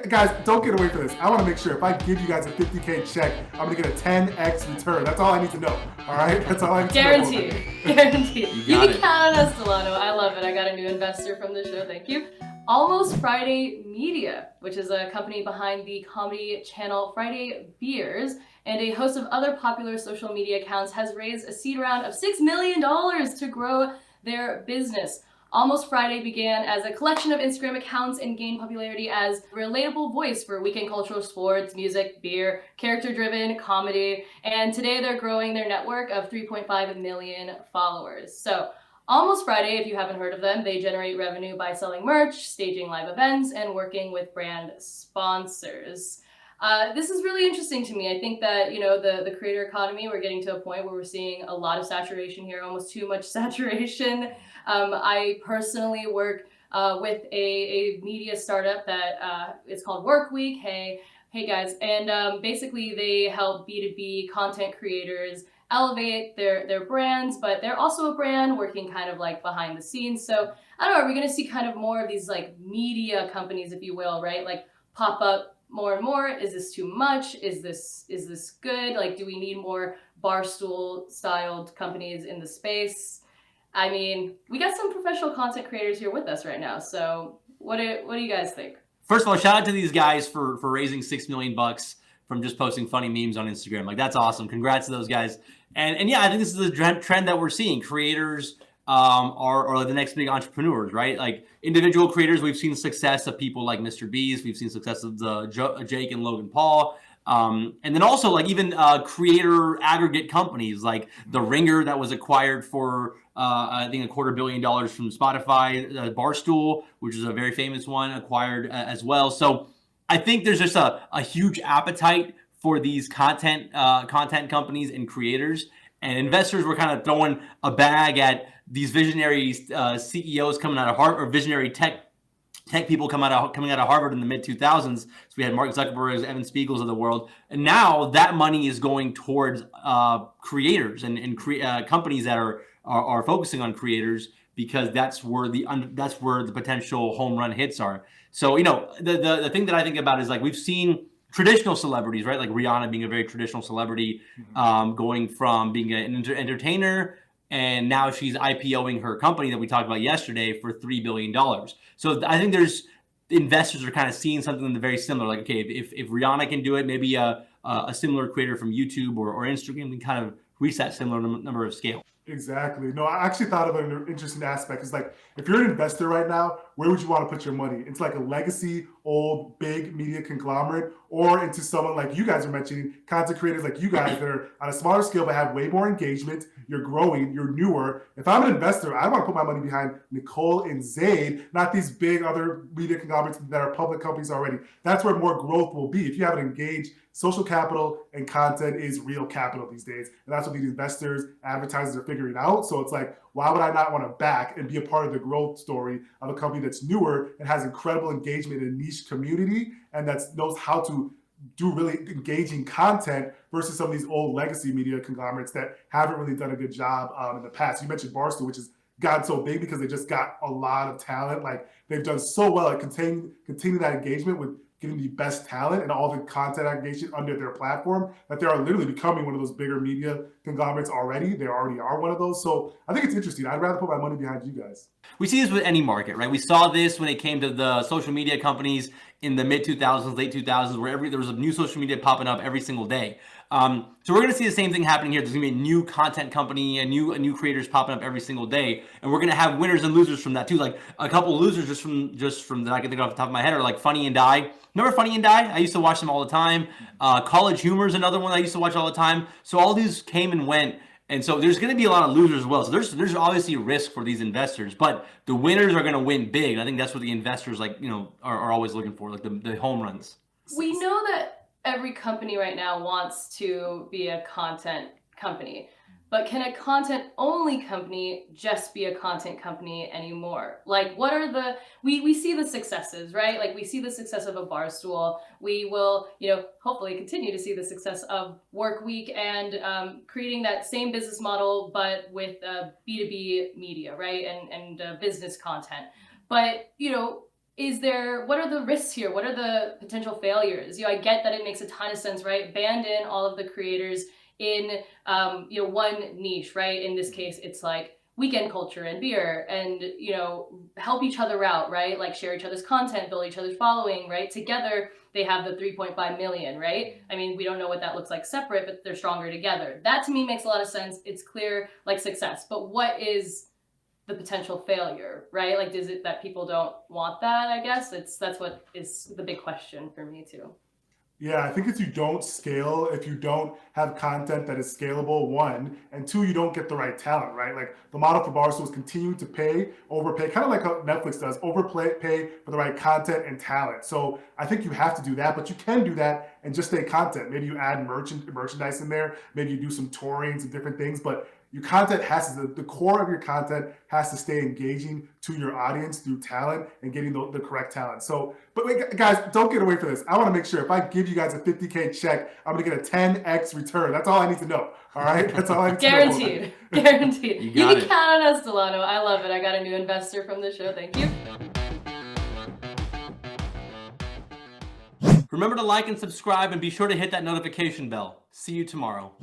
guys, don't get away from this. I want to make sure if I give you guys a 50K check, I'm going to get a 10x return. That's all I need to know. All right? That's all I need to know. Guaranteed. You can count on us, Delano. I love it. I got a new investor from the show. Thank you. Almost Friday Media, which is a company behind the comedy channel Friday Beers, and a host of other popular social media accounts, has raised a seed round of $6 million to grow their business. Almost Friday began as a collection of Instagram accounts and gained popularity as a relatable voice for weekend cultural, sports, music, beer, character-driven comedy, and today they're growing their network of 3.5 million followers. So Almost Friday, if you haven't heard of them, they generate revenue by selling merch, staging live events, and working with brand sponsors. This is really interesting to me. I think that, the creator economy, we're getting to a point where we're seeing a lot of saturation here, almost too much saturation. I personally work with a media startup that it's called Work Week. Hey guys. And basically they help B2B content creators elevate their brands, but they're also a brand working kind of like behind the scenes. So I don't know, are we going to see kind of more of these like media companies, if you will, right? Like pop up more and more? Is this too much? Is this good? Like, do we need more Barstool styled companies in the space? I mean, we got some professional content creators here with us right now. So what do you guys think? First of all, shout out to these guys for raising $6 million from just posting funny memes on Instagram. Like, that's awesome. Congrats to those guys. And yeah, I think this is a trend that we're seeing. Creators are the next big entrepreneurs, right? Like individual creators, we've seen success of people like Mr. Beast. We've seen success of Jake and Logan Paul. And then also like even creator aggregate companies like The Ringer that was acquired for I think $250 million from Spotify, Barstool, which is a very famous one, acquired as well. So I think there's just a huge appetite for these content companies and creators, and investors were kind of throwing a bag at these visionary CEOs coming out of Harvard, or visionary tech people coming out of Harvard in the mid 2000s. So we had Mark Zuckerberg, Evan Spiegels of the world, and now that money is going towards creators and companies that are focusing on creators, because that's where the potential home run hits are. So the thing that I think about is like we've seen traditional celebrities, right? Like Rihanna being a very traditional celebrity, going from being an entertainer, and now she's IPOing her company that we talked about yesterday for $3 billion. So I think investors are kind of seeing something very similar. Like, okay, if Rihanna can do it, maybe a similar creator from YouTube or Instagram can kind of reach that similar number of scale. Exactly. No, I actually thought of an interesting aspect. It's like, if you're an investor right now, where would you want to put your money? It's like a legacy, old, big media conglomerate, or into someone like you guys are mentioning, content creators like you guys that are on a smaller scale but have way more engagement. You're growing, you're newer. If I'm an investor, I want to put my money behind Nicole and Zaid, not these big other media conglomerates that are public companies already. That's where more growth will be. If you have an engaged social capital, and content is real capital these days. And that's what these investors, advertisers are figuring out. So it's like, why would I not want to back and be a part of the growth story of a company that's newer and has incredible engagement in a niche community and that knows how to do really engaging content versus some of these old legacy media conglomerates that haven't really done a good job in the past. You mentioned Barstool, which has gotten so big because they just got a lot of talent. Like, they've done so well at continuing that engagement with getting the best talent and all the content aggregation under their platform, that they are literally becoming one of those bigger media conglomerates already. They already are one of those. So I think it's interesting. I'd rather put my money behind you guys. We see this with any market, right? We saw this when it came to the social media companies in the mid 2000s, late 2000s, where there was a new social media popping up every single day. So we're going to see the same thing happening here. There's going to be a new content company, a new creators popping up every single day, and we're going to have winners and losers from that too. Like a couple of losers just from that I can think of off the top of my head are like Funny and Die. Remember Funny and Die? I used to watch them all the time. College Humor is another one I used to watch all the time. So all these came and went. And so there's going to be a lot of losers as well. So there's obviously risk for these investors, but the winners are going to win big. And I think that's what the investors are always looking for, like the home runs. We know that every company right now wants to be a content company, but can a content only company just be a content company anymore? Like, what are we see the successes, right? Like, we see the success of a Barstool. We will, hopefully continue to see the success of Work Week and creating that same business model, but with B2B media, right? And business content. But, what are the risks here? What are the potential failures? I get that it makes a ton of sense, right? Band in all of the creators in, one niche, right? In this case, it's like weekend culture and beer, and help each other out, right? Like share each other's content, build each other's following, right? Together they have the 3.5 million, right? I mean, we don't know what that looks like separate, but they're stronger together. That to me makes a lot of sense. It's clear, like, success. But what is the potential failure, right? Like, is it that people don't want that? I guess that's what is the big question for me too. Yeah, I think if you don't scale, if you don't have content that is scalable, one, and two, you don't get the right talent, right? Like the model for Barstool is continue to overpay, kind of like how Netflix does, pay for the right content and talent. So I think you have to do that, but you can do that and just stay content. Maybe you add merchandise in there, maybe you do some touring, some different things, but your content the core of your content has to stay engaging to your audience through talent and getting the correct talent. So, but wait, guys, don't get away from this. I want to make sure if I give you guys a 50K check, I'm going to get a 10X return. That's all I need to know. All right. That's all I need to know. Guaranteed. Guaranteed. You can it. count on us, Delano. I love it. I got a new investor from the show. Thank you. Remember to like and subscribe, and be sure to hit that notification bell. See you tomorrow.